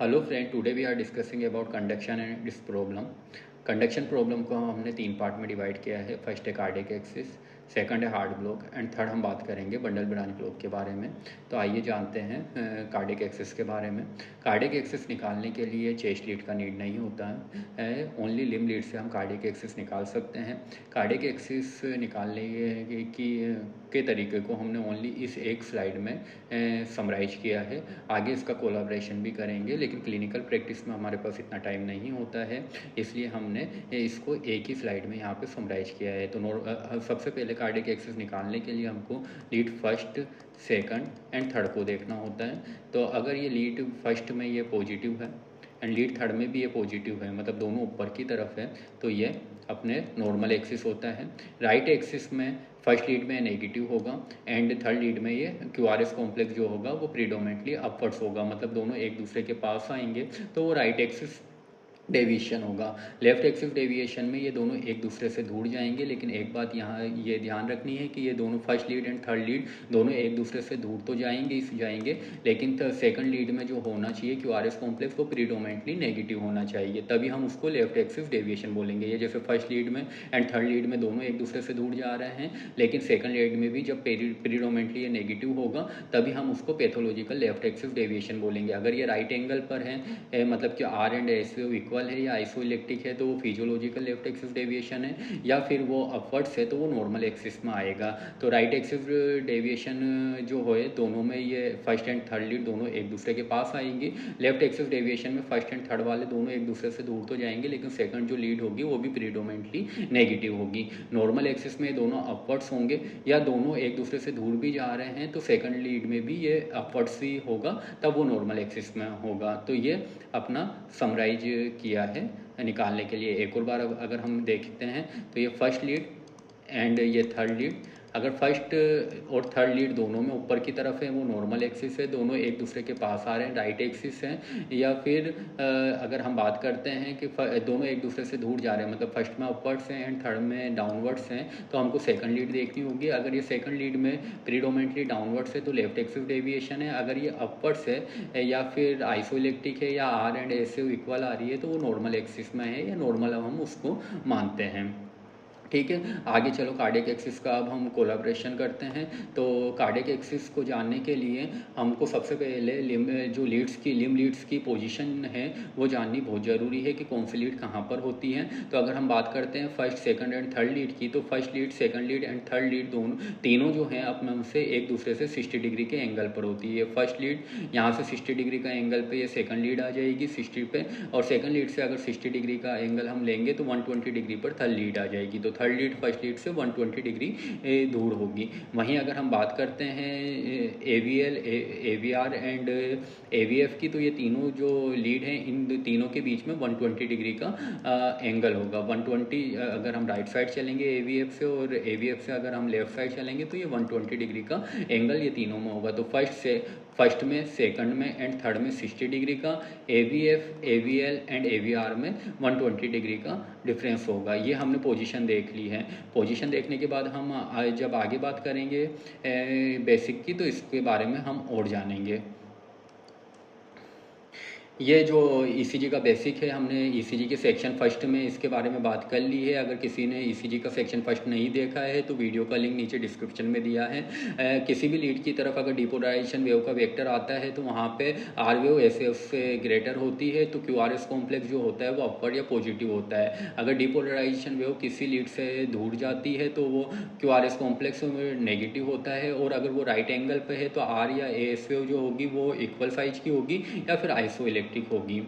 Hello friend, today we are discussing about conduction and this problem. Conduction problem को हमने 3 part में divide किया है। फर्स्ट है कार्डियक एक्सिस, सेकंड है हार्ट ब्लॉक एंड थर्ड हम बात करेंगे बंडल ब्रांच ब्लॉक के बारे में। तो आइए जानते हैं कार्डियक एक्सिस के बारे में। कार्डियक एक्सिस निकालने के लिए चेस्ट लीड का नीड नहीं होता है, ओनली लिम्ब लीड से हम कार्डियक एक्सिस निकाल सकते हैं। कार्डियक एक्सिस निकालने के तरीके को हमने ओनली इस एक स्लाइड में समराइज किया है। आगे इसका कोलाब्रेशन भी करेंगे, लेकिन क्लिनिकल प्रैक्टिस में हमारे पास इतना टाइम नहीं होता है, इसलिए हमने इसको एक ही स्लाइड में यहाँ पे समराइज किया है। तो सबसे पहले कार्डियक एक्सिस निकालने के लिए हमको lead first, second and third को देखना होता है। तो अगर ये लीड फर्स्ट में ये पॉजिटिव है एंड लीड थर्ड में भी ये पॉजिटिव है, मतलब दोनों ऊपर की तरफ है, तो ये अपने नॉर्मल एक्सिस होता है। राइट एक्सिस में फर्स्ट लीड में नेगेटिव होगा एंड थर्ड लीड में ये क्यूआरएस कॉम्प्लेक्स जो होगा वो प्रीडोमेंटली अपवर्ड्स होगा, मतलब दोनों एक दूसरे के पास आएंगे, तो वो राइट एक्सिस डेविएशन होगा। लेफ्ट एक्सिस डेविएशन में ये दोनों एक दूसरे से दूर जाएंगे, लेकिन एक बात यहाँ ये ध्यान रखनी है कि ये दोनों first lead and third lead दोनों एक दूसरे से दूर तो जाएंगे, लेकिन सेकंड लीड में जो होना चाहिए क्यूआरएस कॉम्प्लेक्स वो प्रीडोमेंटली नेगेटिव होना चाहिए, तभी हम उसको लेफ्ट एक्सिस डेविएशन बोलेंगे। ये जैसे फर्स्ट लीड में एंड थर्ड लीड में दोनों एक दूसरे से दूर जा रहे हैं, लेकिन सेकंड लीड में भी जब प्रीडोमेंटली ये नेगेटिव होगा तभी हम उसको पैथोलॉजिकल लेफ्ट एक्सिस डेविएशन बोलेंगे। अगर ये राइट एंगल पर है, मतलब कि आर एंड एस इक्वल है या आइसोइलेक्ट्रिक है, तो वो फिजियोलॉजिकल लेफ्ट एक्सिस डेविएशन है, या फिर वो अपवर्ड्स है तो वो नॉर्मल एक्सिस में आएगा। तो राइट एक्सिस डेविएशन जो है दोनों में ये फर्स्ट एंड थर्ड लीड दोनों एक दूसरे के पास आएंगी। लेफ्ट एक्सिस डेविएशन में फर्स्ट एंड थर्ड वाले दोनों एक दूसरे से दूर तो जाएंगे, लेकिन सेकंड जो लीड होगी वो भी प्रीडोमेंटली नेगेटिव होगी। नॉर्मल एक्सिस में दोनों अपवर्ड्स होंगे या दोनों एक दूसरे से दूर भी जा रहे हैं, तो सेकंड लीड में भी ये अपवर्ड्स ही होगा, तब वो नॉर्मल एक्सिस में होगा। तो ये अपना समराइज किया है निकालने के लिए। एक और बार अगर हम देखते हैं तो ये फर्स्ट लीड एंड ये थर्ड लीड, अगर फर्स्ट और थर्ड लीड दोनों में ऊपर की तरफ है वो नॉर्मल एक्सिस है, दोनों एक दूसरे के पास आ रहे हैं, राइट एक्सिस है। या फिर अगर हम बात करते हैं कि दोनों एक दूसरे से दूर जा रहे हैं, मतलब फर्स्ट में अपवर्ड्स हैं एंड थर्ड में डाउनवर्ड्स हैं, तो हमको सेकंड लीड देखनी होगी। अगर ये सेकंड लीड में प्रीडोमेंटली डाउनवर्ड्स है तो लेफ्ट एक्सिस डेविएशन है, अगर ये अपवर्ड्स है या फिर आइसोइलेक्ट्रिक है या आर एंड एस इक्वल आ रही है तो वो नॉर्मल एक्सिस में है, या नॉर्मल हम उसको मानते हैं। ठीक है, आगे चलो कार्डियक एक्सिस का अब हम कोलाब्रेशन करते हैं। तो कार्डियक एक्सिस को जानने के लिए हमको सबसे पहले लिम्ब लीड्स की पोजीशन है वो जाननी बहुत ज़रूरी है कि कौन सी लीड कहाँ पर होती है। तो अगर हम बात करते हैं first, second and third lead की, तो first lead, second lead and third lead तीनों जो हैं अपने उनसे एक दूसरे से 60 डिग्री के एंगल पर होती है। फर्स्ट लीड यहाँ से 60 डिग्री का एंगल पे ये सेकंड लीड आ जाएगी 60 पे, और सेकंड लीड से अगर 60 डिग्री का एंगल हम लेंगे तो 120 डिग्री पर थर्ड लीड आ जाएगी। तो थर्ड लीड फर्स्ट लीड से 120 डिग्री दूर होगी। वहीं अगर हम बात करते हैं AVL, AVR एंड AVF की, तो ये तीनों जो लीड हैं इन तीनों के बीच में 120 डिग्री का एंगल होगा। 120 अगर हम राइट साइड चलेंगे AVF से, और AVF से अगर हम लेफ्ट साइड चलेंगे तो ये 120 डिग्री का एंगल ये तीनों में होगा। तो फर्स्ट में, सेकंड में एंड थर्ड में 60 डिग्री का, AVF, AVL एंड AVR में 120 डिग्री का डिफरेंस होगा। ये हमने पोजीशन देख ली है। पोजीशन देखने के बाद हम जब आगे बात करेंगे बेसिक की, तो इसके बारे में हम और जानेंगे। ये जो ECG का बेसिक है, हमने ECG के सेक्शन फर्स्ट में इसके बारे में बात कर ली है। अगर किसी ने ECG का सेक्शन फर्स्ट नहीं देखा है तो वीडियो का लिंक नीचे डिस्क्रिप्शन में दिया है। किसी भी लीड की तरफ अगर डिपोलराइजेशन वेव का वेक्टर आता है तो वहाँ पे आर वेव SF से ग्रेटर होती है, तो QRS कॉम्प्लेक्स जो होता है वो अपवर्ड या पॉजिटिव होता है। अगर डिपोलराइजेशन वेव किसी लीड से दूर जाती है तो वो QRS कॉम्प्लेक्स नेगेटिव होता है, और अगर वो राइट एंगल पे है तो आर या AS वेव जो होगी वो इक्वल साइज की होगी या फिर आइसोइलेक्ट्रिक होगी।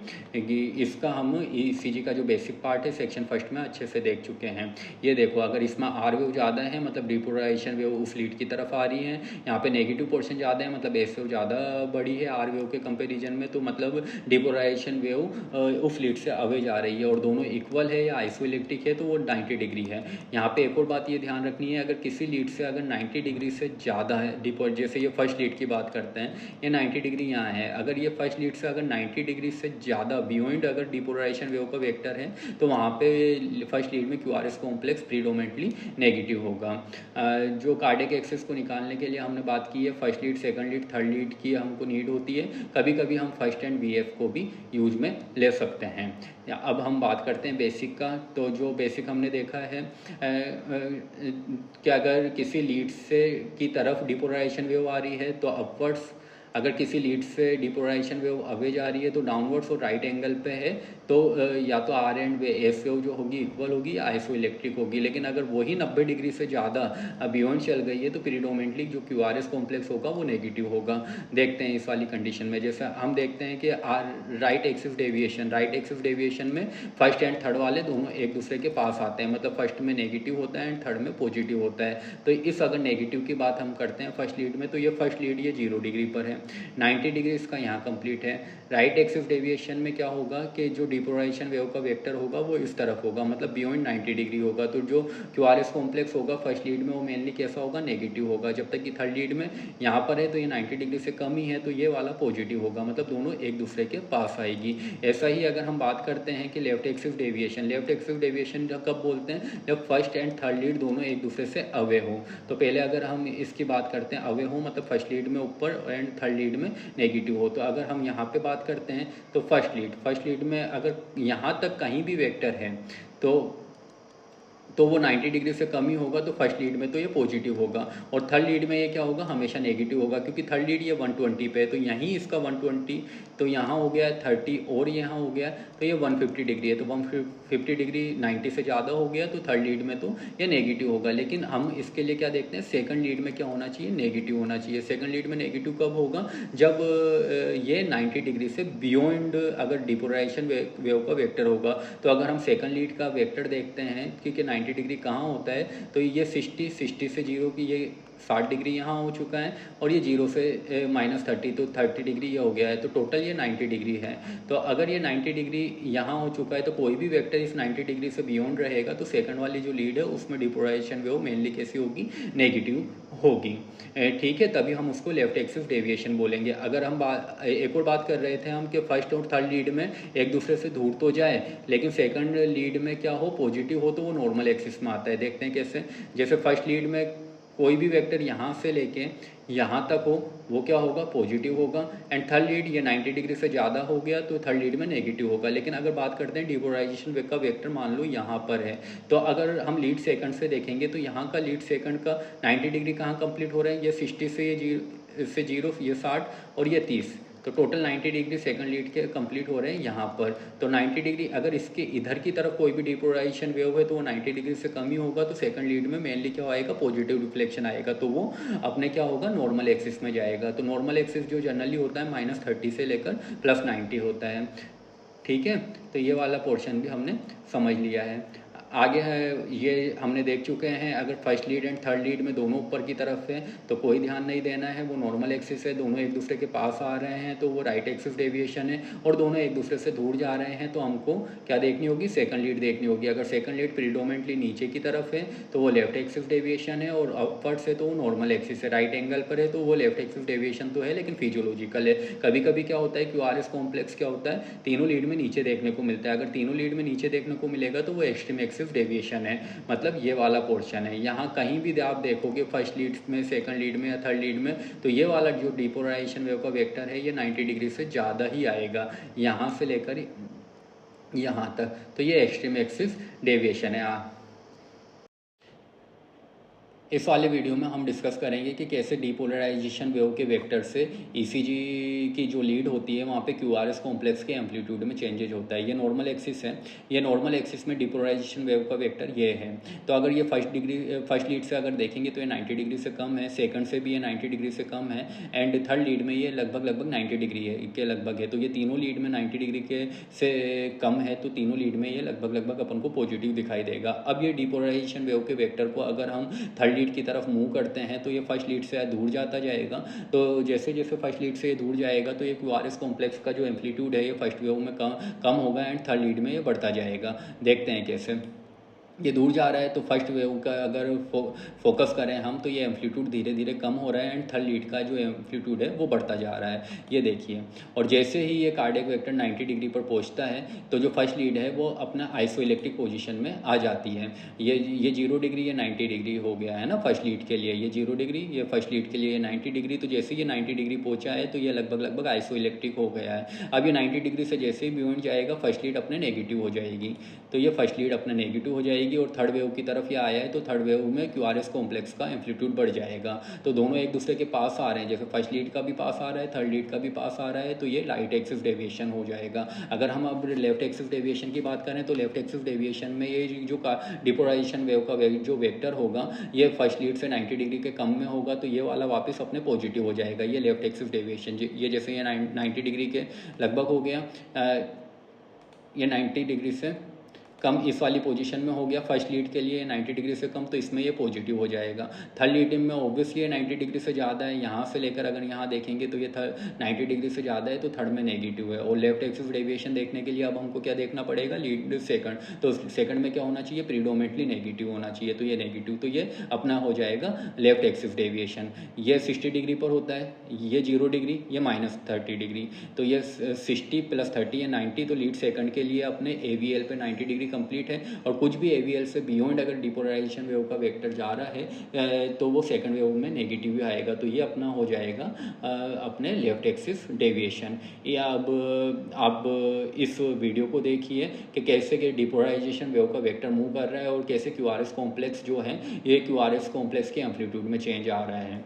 इसका हम ECG का जो बेसिक पार्ट है सेक्शन फर्स्ट में अच्छे से देख चुके हैं। ये देखो, अगर इसमें आर वेव ज़्यादा है मतलब डिपोलराइजेशन वेव उस लीड की तरफ आ रही है, यहाँ पे नेगेटिव पोर्शन ज़्यादा है मतलब एस वेव ज़्यादा बड़ी है आर वेव के कंपेरिजन में, तो मतलब डिपोलराइजेशन वेव उस लीड से अवे जा रही है, और दोनों इक्वल है या आइसोइलेक्ट्रिक है तो वो 90 डिग्री है। यहाँ पे एक और बात ये ध्यान रखनी है, अगर किसी लीड से अगर 90 डिग्री से ज़्यादा है जैसे ये फर्स्ट लीड की बात करते हैं, ये 90 डिग्री यहाँ है, अगर ये फर्स्ट लीड से अगर 90 डिग्री से ज़्यादा बियॉन्ड अगर डिपोलराइजेशन वेव का वेक्टर है तो वहाँ पे फर्स्ट लीड में QRS कॉम्प्लेक्स प्रीडोमिनेटली नेगेटिव होगा। जो कार्डियक एक्सिस को निकालने के लिए हमने बात की है first lead, second lead, third lead की हमको नीड होती है। कभी कभी हम फर्स्ट एंड VF को भी यूज में ले सकते हैं। अब हम बात करते हैं बेसिक का। तो जो बेसिक हमने देखा है कि अगर किसी लीड से की तरफ डिपोलराइजेशन वेव आ रही है तो अपवर्ड्स, अगर किसी लीड से डिपोलराइजेशन वेव अवे जा रही है तो डाउनवर्ड्स और राइट एंगल पे है तो या तो आर एंड एस वेव जो होगी इक्वल होगी या आइसो इलेक्ट्रिक होगी। लेकिन अगर वही 90 डिग्री से ज़्यादा बियॉन्ड चल गई है तो प्रीडोमिनेटली जो QRS कॉम्प्लेक्स होगा वो नेगेटिव होगा। देखते हैं इस वाली कंडीशन में, जैसे हम देखते हैं कि राइट एक्सिस डेविएशन में फर्स्ट एंड थर्ड वाले दोनों एक दूसरे के पास आते हैं, मतलब फर्स्ट में नेगेटिव होता है एंड थर्ड में पॉजिटिव होता है। तो इस अगर नेगेटिव की बात हम करते हैं फर्स्ट लीड में तो ये फर्स्ट लीड ये 0 डिग्री पर है, 90 डिग्री इसका यहाँ कंप्लीट है। राइट एक्सिस डेविएशन में क्या होगा कि जो डिपोलराइजेशन वेव का वेक्टर होगा वो इस तरफ होगा, मतलब बियॉन्ड 90 डिग्री होगा। तो जो QRS कॉम्प्लेक्स होगा फर्स्ट लीड में वो मेनली कैसा होगा, नेगेटिव होगा। जब तक कि थर्ड लीड में यहाँ पर है तो ये 90 डिग्री से कम ही है तो ये वाला पॉजिटिव होगा, मतलब दोनों एक दूसरे के पास आएगी। ऐसा ही अगर हम बात करते हैं कि लेफ्ट एक्सिस डेविएशन कब बोलते हैं, जब फर्स्ट एंड थर्ड लीड दोनों एक दूसरे से अवे हो। तो पहले अगर हम इसकी बात करते हैं अवे हो मतलब फर्स्ट लीड में ऊपर एंड थर्ड लीड में नेगेटिव हो। तो अगर हम यहाँ पे बात करते हैं तो फर्स्ट लीड में अगर यहाँ तक कहीं भी वेक्टर है तो वो 90 डिग्री से कम ही होगा तो फर्स्ट लीड में तो ये पॉजिटिव होगा। और थर्ड लीड में ये क्या होगा, हमेशा नेगेटिव होगा, क्योंकि थर्ड लीड ये 120 पे है तो यहीं इसका 120 तो यहाँ हो गया 30 और यहाँ हो गया तो ये 150 डिग्री है। तो 150 डिग्री 90 से ज़्यादा हो गया तो थर्ड लीड में तो ये नेगेटिव होगा। लेकिन हम इसके लिए क्या देखते हैं, सेकंड लीड में क्या होना चाहिए, नेगेटिव होना चाहिए। सेकंड लीड में नेगेटिव कब होगा, जब ये 90 डिग्री से बियॉन्ड अगर डिपोलराइजेशन वेव का वेक्टर होगा। तो अगर हम सेकंड लीड का वेक्टर देखते हैं कि 90 डिग्री कहाँ होता है तो ये 60 से 0 की ये 60 डिग्री यहाँ हो चुका है और ये 0 से -30 तो 30 डिग्री ये हो गया है, तो टोटल ये 90 डिग्री है। तो अगर ये 90 डिग्री यहाँ हो चुका है तो कोई भी वेक्टर इस 90 डिग्री से बियॉन्ड रहेगा तो सेकंड वाली जो लीड है उसमें डिपोलराइजेशन वेव मेनली कैसी होगी, नेगेटिव होगी। ठीक है, तभी हम उसको लेफ्ट एक्सिस डेविएशन बोलेंगे। अगर हम एक और बात कर रहे थे हम कि फर्स्ट और थर्ड लीड में एक दूसरे से दूर तो जाए लेकिन सेकंड लीड में क्या हो, पॉजिटिव हो तो वो नॉर्मल एक्सिस में आता है। देखते हैं कैसे, जैसे फर्स्ट लीड में कोई भी वेक्टर यहाँ से लेके यहाँ तक हो वो क्या होगा, पॉजिटिव होगा। एंड थर्ड लीड ये 90 डिग्री से ज़्यादा हो गया तो थर्ड लीड में नेगेटिव होगा। लेकिन अगर बात करते हैं डिपोलराइजेशन का वेक्टर मान लो यहाँ पर है तो अगर हम लीड सेकंड से देखेंगे तो यहाँ का लीड सेकंड का 90 डिग्री कहाँ कंप्लीट हो रहा है, ये 60 से ये 0 ये 60 और ये 30 तो टोटल 90 डिग्री सेकंड लीड के कंप्लीट हो रहे हैं यहाँ पर। तो 90 डिग्री अगर इसके इधर की तरफ कोई भी डिपोलराइजेशन वेव है तो वो 90 डिग्री से कम ही होगा तो सेकंड लीड में मेनली क्या आएगा, पॉजिटिव रिफ्लेक्शन आएगा। तो वो अपने क्या होगा, नॉर्मल एक्सिस में जाएगा। तो नॉर्मल एक्सिस जो जनरली होता है -30 से लेकर +90 होता है। ठीक है, तो ये वाला पोर्शन भी हमने समझ लिया है। आगे है ये हमने देख चुके हैं, अगर first lead and third lead में दोनों ऊपर की तरफ है तो कोई ध्यान नहीं देना है, वो नॉर्मल एक्सिस है, दोनों एक दूसरे के पास आ रहे हैं तो वो राइट एक्सिस डेविएशन है। और दोनों एक दूसरे से दूर जा रहे हैं तो हमको क्या देखनी होगी, सेकंड लीड देखनी होगी। अगर सेकंड लीड प्रीडोमिनेटली नीचे की तरफ है तो वो लेफ्ट एक्सिस डेविएशन है और अपवर्ड से तो वो नॉर्मल एक्सिस है। राइट एंगल पर है तो वो लेफ्ट एक्सिस डेविएशन तो है लेकिन फिजियोलॉजिकल है। कभी कभी क्या होता है, QRS कॉम्प्लेक्स क्या होता है, तीनों लीड में नीचे देखने को मिलता है। अगर तीनों लीड में नीचे देखने को मिलेगा तो वो एक्सट्रीम एक्सिस डेविएशन है, मतलब ये वाला पोर्शन है। यहाँ कहीं भी आप देखोगे फर्स्ट लीड में, सेकंड लीड में या थर्ड लीड में तो ये वाला जो डिपोलराइजेशन वेव का वेक्टर है ये 90 डिग्री से ज़्यादा ही आएगा यहाँ से लेकर यहाँ तक, तो ये एक्सट्रीम एक्सिस डेविएशन है। इस वाले वीडियो में हम डिस्कस करेंगे कि कैसे डिपोलराइजेशन वेव के वेक्टर से ECG की जो लीड होती है वहाँ पे QRS कॉम्प्लेक्स के एम्पलीट्यूड में चेंजेज होता है। ये नॉर्मल एक्सिस है, ये नॉर्मल एक्सिस में डिपोलराइजेशन वेव का वेक्टर ये है। तो अगर ये फर्स्ट लीड से अगर देखेंगे तो ये 90 डिग्री से कम है, सेकंड से भी ये 90 डिग्री से कम है एंड थर्ड लीड में ये लगभग 90 डिग्री है के लगभग है। तो ये तीनों लीड में 90 डिग्री के से कम है तो तीनों लीड में ये लगभग अपन को पॉजिटिव दिखाई देगा। अब ये डिपोलराइजेशन वेव के वेक्टर को अगर हम थर्ड लीड की तरफ मूव करते हैं तो ये फर्स्ट लीड से दूर जाता जाएगा। तो जैसे जैसे फर्स्ट लीड से दूर जाएगा तो ये QRS कॉम्प्लेक्स का जो एम्पलीट्यूड है ये फर्स्ट वेव में कम होगा एंड थर्ड लीड में ये बढ़ता जाएगा। देखते हैं कैसे। ये दूर जा रहा है तो फर्स्ट वेव का अगर फोकस करें हम तो ये एम्पलीट्यूड धीरे धीरे कम हो रहा है एंड थर्ड लीड का जो एम्पलीट्यूड है वो बढ़ता जा रहा है, ये देखिए। और जैसे ही ये कार्डियक वेक्टर 90 डिग्री पर पहुंचता है तो जो फर्स्ट लीड है वो अपना आइसोइलेक्ट्रिक पोजीशन में आ जाती है। ये 0 डिग्री, ये 90 डिग्री हो गया है ना फर्स्ट लीड के लिए, ये 0 डिग्री, ये फर्स्ट लीड के लिए ये 90 डिग्री। तो जैसे ये 90 डिग्री पहुंचा है तो ये लगभग आइसोइलेक्ट्रिक हो गया है। अब ये 90 डिग्री से जैसे ही बियॉन्ड जाएगा फर्स्ट लीड अपने नेगेटिव हो जाएगी, तो ये फर्स्ट लीड अपने नेगेटिव हो जाएगी और थर्ड वेव की तरफ ये आया है तो थर्ड वेव में क्यूआरएस कॉम्प्लेक्स का एम्पलीट्यूड बढ़ जाएगा। तो दोनों एक दूसरे के पास आ रहे हैं, जैसे फर्स्ट लीड का भी पास आ रहा है, थर्ड लीड का भी पास आ रहा है, तो ये राइट एक्सिस डेविएशन हो जाएगा। अगर हम अब लेफ्ट एक्सिस डेविएशन की बात करें तो लेफ्ट एक्सिस डेविएशन में ये जो डिपोलाइजेशन वेव का जो वेक्टर होगा ये फर्स्ट लीड से 90 डिग्री के कम में होगा, तो ये वाला वापस अपने पॉजिटिव हो जाएगा, ये लेफ्ट एक्सिस डेविएशन। ये जैसे ये 90 डिग्री के लगभग हो गया, ये 90 डिग्री से कम इस वाली पोजीशन में हो गया फर्स्ट लीड के लिए 90 डिग्री से कम, तो इसमें ये पॉजिटिव हो जाएगा। थर्ड लीड में ऑब्वियसली ये 90 डिग्री से ज़्यादा है, यहाँ से लेकर अगर यहाँ देखेंगे तो ये 90 डिग्री से ज़्यादा है तो थर्ड में नेगेटिव है। और लेफ्ट एक्सिस डेविएशन देखने के लिए अब हमको क्या देखना पड़ेगा, लीड सेकंड, तो सेकंड में क्या होना चाहिए, प्रीडोमिनेटली नेगेटिव होना चाहिए, तो ये नेगेटिव, तो ये अपना हो जाएगा लेफ्ट एक्सिस डेविएशन। ये 60 डिग्री पर होता है, ये 0 डिग्री, ये -30 डिग्री, तो ये 60 + 30 है 90, तो लीड सेकंड के लिए अपने AVL पे 90 डिग्री कंप्लीट है। और कुछ भी AVL से बियॉन्ड अगर डिपोलराइजेशन वेव का वेक्टर जा रहा है तो वो सेकंड वेव में नेगेटिव ही आएगा, तो ये अपना हो जाएगा अपने लेफ्ट एक्सिस डेविएशन। ये अब इस वीडियो को देखिए कि कैसे कि डिपोलराइजेशन वेव का वेक्टर मूव कर रहा है और कैसे QRS कॉम्प्लेक्स जो है ये QRS कॉम्प्लेक्स के एम्पलीट्यूड में चेंज आ रहा है।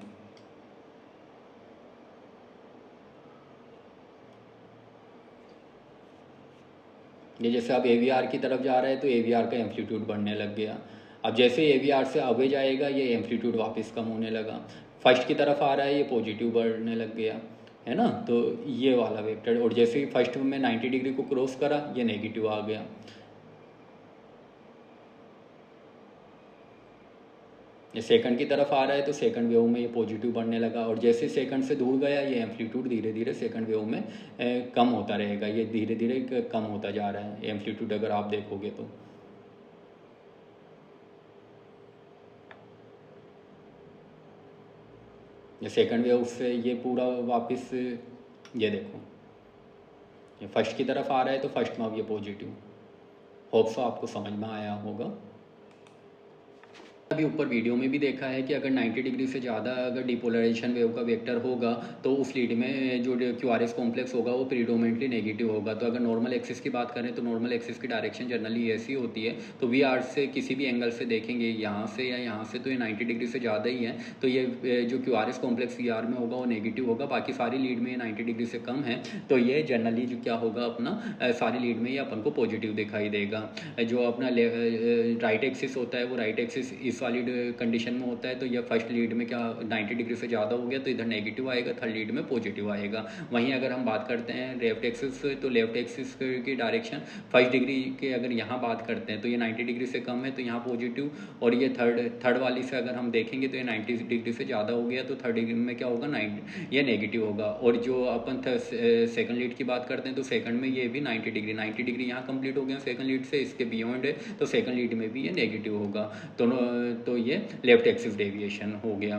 ये जैसे अब AVR की तरफ जा रहा है तो AVR का एम्पलीट्यूड बढ़ने लग गया। अब जैसे AVR से अवे जाएगा ये एम्पलीट्यूड वापस कम होने लगा। फर्स्ट की तरफ आ रहा है ये पॉजिटिव बढ़ने लग गया, है ना, तो ये वाला वेक्टर। और जैसे ही फर्स्ट में 90 डिग्री को क्रॉस करा ये नेगेटिव आ गया। ये सेकंड की तरफ आ रहा है तो सेकंड वेव में ये पॉजिटिव बढ़ने लगा। और जैसे सेकंड से दूर गया ये एम्पलीट्यूड धीरे धीरे सेकंड वेव में कम होता रहेगा, ये धीरे धीरे कम होता जा रहा है एम्पलीट्यूड अगर आप देखोगे तो। ये सेकंड वेव से ये पूरा वापस, ये देखो ये फर्स्ट की तरफ आ रहा है तो फर्स्ट में अब ये पॉजिटिव। होप सो आपको समझ में आया होगा। अभी ऊपर वीडियो में भी देखा है कि अगर 90 डिग्री से ज़्यादा अगर डिपोलराइजेशन वेव का वेक्टर होगा तो उस लीड में जो QRS कॉम्प्लेक्स होगा वो प्रीडोमिनेटली नेगेटिव होगा। तो अगर नॉर्मल एक्सिस की बात करें तो नॉर्मल एक्सिस की डायरेक्शन जनरली ऐसी होती है, तो VR से किसी भी एंगल से देखेंगे यहाँ से या यहाँ से तो ये 90 डिग्री से ज़्यादा ही है, तो ये जो QRS कॉम्प्लेक्स VR में होगा वो नेगेटिव होगा। बाकी सारी लीड में ये 90 डिग्री से कम है तो ये जनरली जो क्या होगा अपना सारी लीड में ये अपन को पॉजिटिव दिखाई देगा। जो अपना राइट एक्सिस होता है वो राइट एक्सिस इस वाली कंडीशन में होता है, तो यह फर्स्ट लीड में क्या 90 डिग्री से ज़्यादा हो गया तो इधर नेगेटिव आएगा, थर्ड लीड में पॉजिटिव आएगा। वहीं अगर हम बात करते हैं लेफ्ट एक्सिस तो लेफ्ट एक्सिस की डायरेक्शन फर्स्ट डिग्री के अगर यहाँ बात करते हैं तो ये 90 डिग्री से कम है तो यहाँ पॉजिटिव। और ये थर्ड वाली से अगर हम देखेंगे तो ये 90 डिग्री से ज़्यादा हो गया तो थर्ड डिग्री में क्या होगा, ये नेगेटिव होगा। और जो अपन सेकंड लीड की बात करते हैं तो सेकंड में ये भी 90 डिग्री यहाँ कंप्लीट हो गया सेकंड लीड से, इसके बियॉन्ड है तो सेकंड लीड में भी ये नेगेटिव होगा। तो ये लेफ्ट एक्सिस डेविएशन हो गया।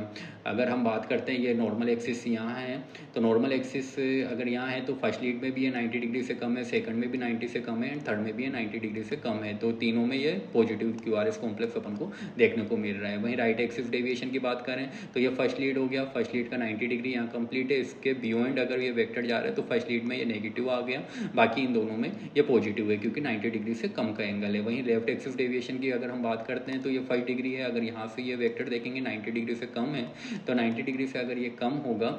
अगर हम बात करते हैं ये नॉर्मल एक्सिस यहाँ है तो नॉर्मल एक्सिस अगर यहाँ है तो फर्स्ट लीड में भी ये 90 डिग्री से कम है, सेकंड में भी 90 से कम है एंड थर्ड में भी ये 90 डिग्री से कम है, तो तीनों में ये पॉजिटिव QRS कॉम्प्लेक्स अपन को देखने को मिल रहा है। वहीं राइट एक्सिस डेविएशन की बात करें तो ये फर्स्ट लीड हो गया, फर्स्ट लीड का 90 डिग्री यहाँ कंप्लीट है, इसके बियॉन्ड अगर ये वेक्टर जा रहा है तो फर्स्ट लीड में ये नेगेटिव आ गया, बाकी इन दोनों में ये पॉजिटिव है क्योंकि 90 डिग्री से कम का एंगल है। वहीं लेफ्ट एक्सिस डेविएशन की अगर हम बात करते हैं तो ये 5 डिग्री है, अगर यहाँ से ये वेक्टर देखेंगे 90 डिग्री से कम है तो 90 डिग्री से अगर ये कम होगा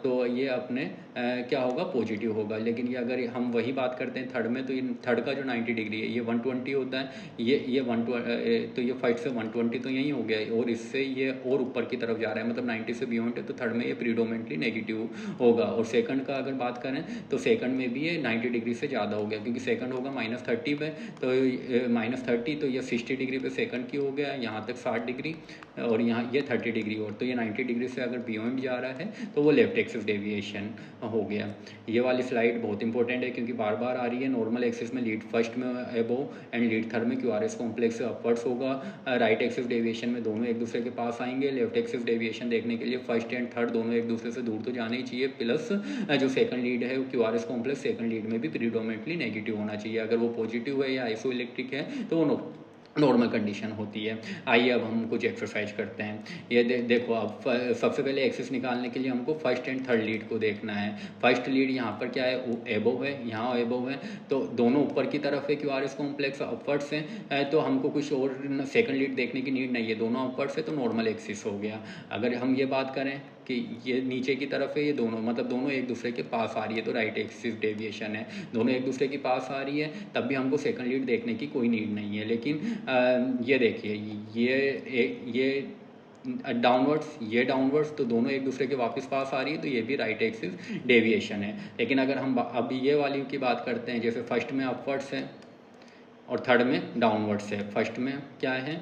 तो ये अपने क्या होगा, पॉजिटिव होगा। लेकिन ये अगर हम वही बात करते हैं थर्ड में तो ये थर्ड का जो 90 डिग्री है ये 120 होता है, ये 120 तो ये फर्स्ट से 120 तो यही हो गया और इससे ये और ऊपर की तरफ जा रहा है, मतलब 90 से बियॉन्ड है तो थर्ड में ये प्रीडोमिनेटली नेगेटिव होगा। और सेकंड का अगर बात करें तो सेकंड में भी ये 90 डिग्री से ज़्यादा हो गया क्योंकि सेकंड होगा -30 पे, तो -30 तो ये 60 डिग्री पे सेकंड की हो गया, यहाँ तक 60 डिग्री और यहाँ ये 30 डिग्री और, तो ये 90 डिग्री से अगर बियॉन्ड जा रहा है तो वो लेफ्ट एक्सिस डेविएशन हो गया। ये वाली स्लाइड बहुत इंपॉर्टेंट है क्योंकि बार बार आ रही है। नॉर्मल एक्सिस में लीड फर्स्ट में एबोव एंड लीड थर्ड में क्यूआरएस कॉम्प्लेक्स अपवर्ड्स होगा। राइट एक्सिस डेविएशन में दोनों एक दूसरे के पास आएंगे। लेफ्ट एक्सिस डेविएशन देखने के लिए फर्स्ट एंड थर्ड दोनों एक दूसरे से दूर तो जाना ही चाहिए, प्लस जो सेकंड लीड है क्यूआरएस कॉम्प्लेक्स सेकंड लीड में भी प्रीडोमिनेटली नेगेटिव होना चाहिए। अगर वो पॉजिटिव है या आइसोइलेक्ट्रिक है तो वो नॉर्मल कंडीशन होती है। आइए अब हम कुछ एक्सरसाइज करते हैं। ये देखो, अब सबसे पहले एक्सिस निकालने के लिए हमको फर्स्ट एंड थर्ड लीड को देखना है। फर्स्ट लीड यहाँ पर क्या है, एबोव है, यहाँ एबोव है, तो दोनों ऊपर की तरफ है क्यूआरएस कॉम्प्लेक्स अपवर्ड्स है, तो हमको कुछ और सेकंड लीड देखने की नीड नहीं है, दोनों अपवर्ड्स है तो नॉर्मल एक्सिस हो गया। अगर हम ये बात करें कि ये नीचे की तरफ है, ये दोनों मतलब दोनों एक दूसरे के पास आ रही है तो राइट एक्सिस डेविएशन है। दोनों एक दूसरे के पास आ रही है तब भी हमको सेकंड लीड देखने की कोई नीड नहीं है। लेकिन ये देखिए, ये डाउनवर्ड्स, ये डाउनवर्ड्स, तो दोनों एक दूसरे के वापस पास आ रही है तो ये भी राइट एक्सिस डेविएशन है। लेकिन अगर हम अभी ये वाली की बात करते हैं, जैसे फर्स्ट में अपवर्ड्स है और थर्ड में डाउनवर्ड्स है, फर्स्ट में क्या है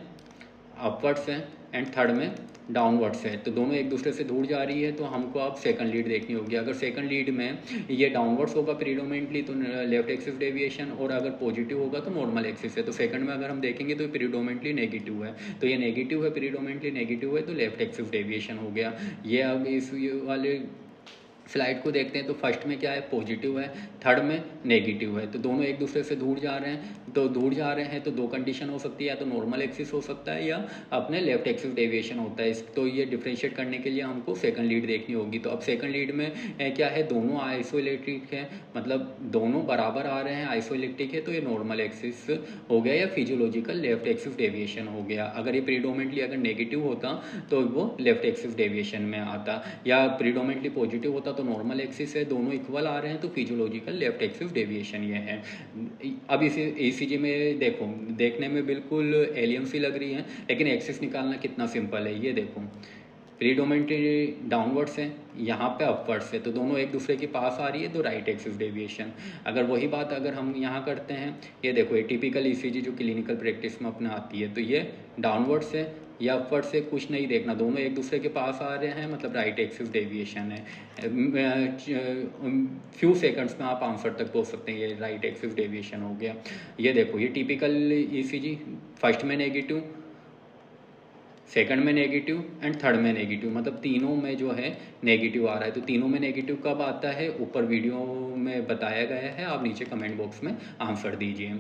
अपवर्ड्स है एंड थर्ड में डाउनवर्ड्स है, तो दोनों एक दूसरे से दूर जा रही है तो हमको अब सेकंड लीड देखनी होगी। अगर सेकंड लीड में ये डाउनवर्ड्स होगा प्रीडोमिनेटली तो लेफ्ट एक्सिस डेविएशन, और अगर पॉजिटिव होगा तो नॉर्मल एक्सिस है। तो सेकंड में अगर हम देखेंगे तो प्रीडोमिनेटली नेगेटिव है, तो ये नेगेटिव है, प्रीडोमिनेटली नेगेटिव है तो लेफ्ट एक्सिस डेविएशन हो गया। ये अब इस वाले स्लाइड को देखते हैं तो फर्स्ट में क्या है पॉजिटिव है, थर्ड में नेगेटिव है, तो दोनों एक दूसरे से दूर जा रहे हैं। तो दूर जा रहे हैं तो दो कंडीशन हो सकती है, या तो नॉर्मल एक्सिस हो सकता है या अपने लेफ्ट एक्सिस डेविएशन होता है। तो ये डिफ्रेंशिएट करने के लिए हमको सेकंड लीड देखनी होगी। तो अब सेकंड लीड में क्या है, दोनों आइसोइलेक्ट्रिक है, मतलब दोनों बराबर आ रहे हैं, आइसोइलेक्ट्रिक है तो ये नॉर्मल एक्सिस हो गया या फिजियोलॉजिकल लेफ्ट एक्सिस डेविएशन हो गया। अगर ये प्रीडोमिनेटली अगर नेगेटिव होता तो वो लेफ्ट एक्सिस डेविएशन में आता, या प्रीडोमिनेटली पॉजिटिव होता तो नॉर्मल एक्सिस है, दोनों इक्वल आ रहे हैं तो फिजियोलॉजिकल लेफ्ट एक्सिस डेविएशन ये है। अब इसे ईसीजी में देखो, देखने में बिल्कुल एलियन सी लग रही है लेकिन एक्सिस निकालना कितना सिंपल है। ये देखो, प्रीडोमिनेटली डाउनवर्ड्स है, यहाँ पे अपवर्ड्स है, तो दोनों एक दूसरे के पास आ रही है तो राइट एक्सिस डेविएशन। अगर वही बात अगर हम यहाँ करते हैं, ये देखो ये टिपिकल ईसीजी जो क्लिनिकल प्रैक्टिस में अपने आती है, तो ये डाउनवर्ड्स है या अपवर्ड से कुछ नहीं देखना, दोनों एक दूसरे के पास आ रहे हैं मतलब राइट एक्सिस डेविएशन है। फ्यू सेकंड्स में आप आंसर तक पहुँच सकते हैं, ये राइट एक्सिस डेविएशन हो गया। ये देखो, ये टिपिकल ईसीजी, फर्स्ट में नेगेटिव, सेकंड में नेगेटिव एंड थर्ड में नेगेटिव, मतलब तीनों में जो है नेगेटिव आ रहा है। तो तीनों में नेगेटिव कब आता है, ऊपर वीडियो में बताया गया है, आप नीचे कमेंट बॉक्स में आंसर दीजिए।